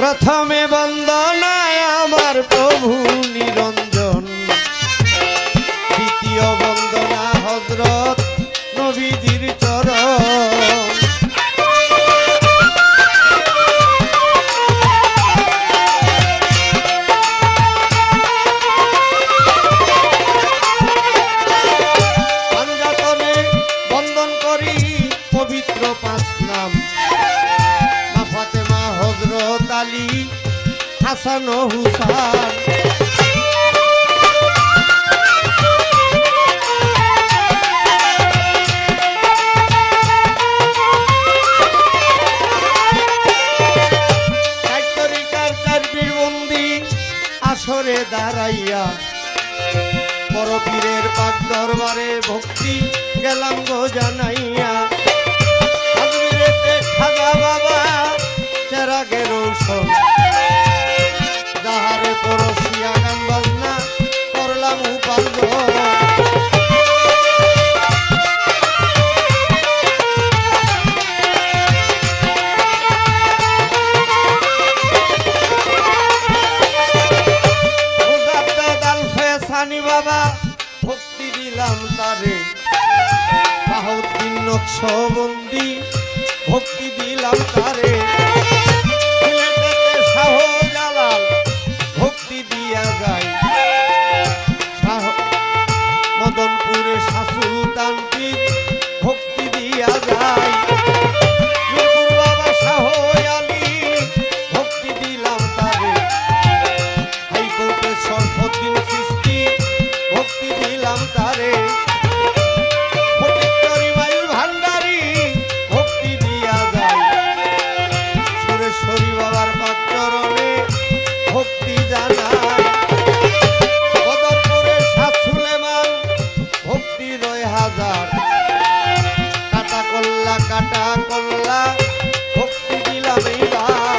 प्रथमे वंदनाय आमार प्रभु निरंजन द्वितीय वंदना हजरत नबीजिर चरण पंजातने वंदन करी पवित्र पाँच नाम मा फातेमा हजरत आली हासान हुसैन আসরে দাঁড়াইয়া বড় পীরের পাক দরবারে ভক্তি গেলাম গো জানাইয়া আজমিরেতে খাজা বাবা চেরাগে রৌশন যাহারে পরশিয়া গান বাজনা করলাম উপার্জন बाबा भक्ति दिलाम तारे बाहुद्दीन नक्शबंदी भक्ति दिलाम तारे शाहजालाल भक्ति दिया जाए मदनपुरे शाह सुल्तान पीर भक्ति दिया जाए बाबा शाह आली भक्ति दिलाम तारे हाईकोर्टे सरफुद्दीन सृष्टि भक्ति दिलाम तारे फटिकरी मायूर भांडारी भक्ति दिया जाए सुरेश्वरी बाबार पाक चरणे भक्ति जानाय बदरपुरे शाह सुलेमान भक्ति रय हजार काटा कल्ला भक्ति दिलाम एइबार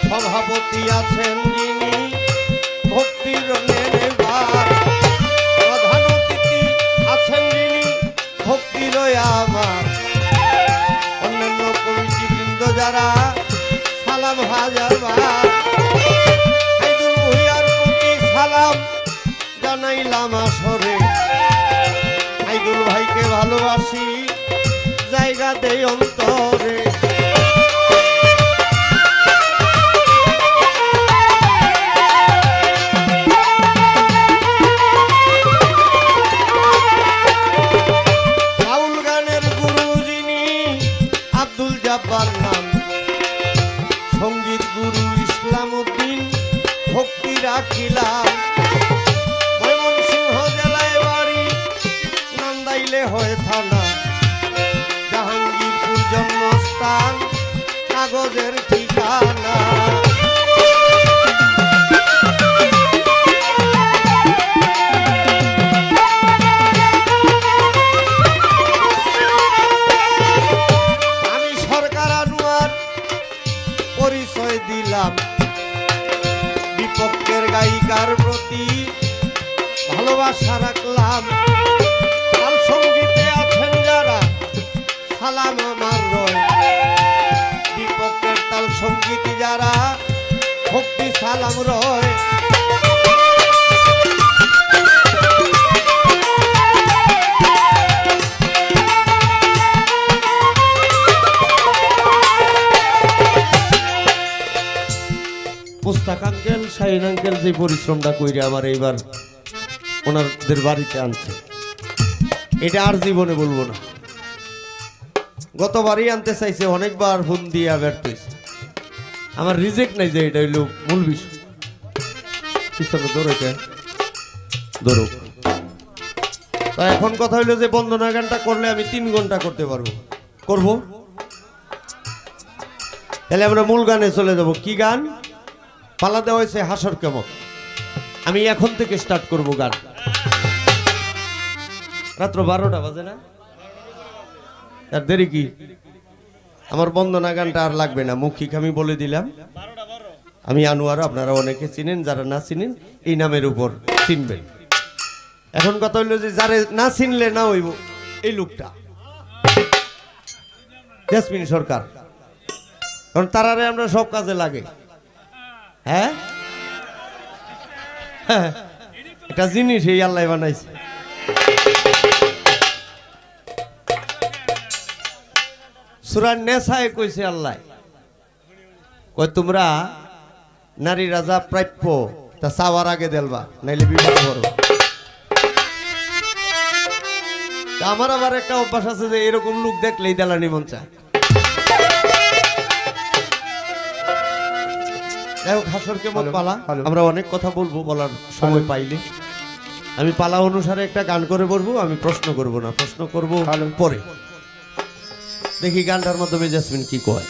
सभापति आছেন যিনি ভক্তির নেবার প্রধান অতিথি আছেন যিনি ভক্তির আমার অন্যান্য কমিটি বৃন্দ যারা সালাম হাজারবার হাইদুল ভূঁইয়ার প্রতি সালাম জানাইলাম আসরে হাইদুল ভাইকে ভালোবাসি জায়গা দেই অন্তরে संगीत गुरु इस्लामुद्दीन भक्ति राखिलाम मयमनसिंह जिलाय बाड़ी नांदाइले हय थाना जहांगीरपुर जन्मस्थान कागजेर ठिकाना परिचय दिलाम विपक्षेर गायिकार प्रति भालोबासा राखलाम ताल संगीते आছেন যারা সালাম আমার রয় विपक्षेर ताल संगीती যারা भक्ति सालाम रय मुस्ताक आंकेल शाहीन आंकेल जे परिश्रमটা কইরা আমার এইবার ওনাদের বাড়িতে আনছে এটা আর জীবনে বলবো না গতবারই আনতে চাইছে অনেকবার ফোন দিয়ে ব্যর্থ হইছে আমার রিজেক্ট নাই যে এটা হইলো মূল বিষয় পিছনে ধরো তো এখন কথা হইলো যে বন্দনা গানটা করলে আমি 3 ঘন্টা করতে পারবো করব তাহলে আমরা মূল গানে চলে যাব কি গান পালা দেওয়া হয়েছে হাসর কেমন আমি এখন থেকে স্টার্ট করব গান রাত 12টা বাজে না আর দেরি কি আমার বন্দনা গানটা আর লাগবে না, মৌখিক আমি বলে দিলাম। আমি আনোয়ার, আপনারা অনেকে চিনেন, যারা না চিনেন এই নামের উপর চিনবেন। এখন কথা হইলো যে যারা না চিনলে না হইব এই লোকটা জেসমিন সরকার, কারণ তারারে আমরা সব কাজে লাগে। হ্যাঁ, একটা জিনিস এই আল্লাহ বানাইছে। সূরা নেসায় কইছে আল্লাহ, কই তোমরা নারী রাজা প্রাপ্য তা চাওয়ার আগে দেলবা, নাইলে বিবাহ করো। আমার আবার একটা অভ্যাস আছে যে এরকম লোক দেখলেই দেলানি মন চায়। হাসর কেমন পালা, আমরা অনেক কথা বলবো, বলার সময় পাইলে। আমি পালা অনুসারে একটা গান করে বলবো, আমি প্রশ্ন করব না, প্রশ্ন করব পরে। দেখি গানটার মাধ্যমে জেসমিন কি কয়।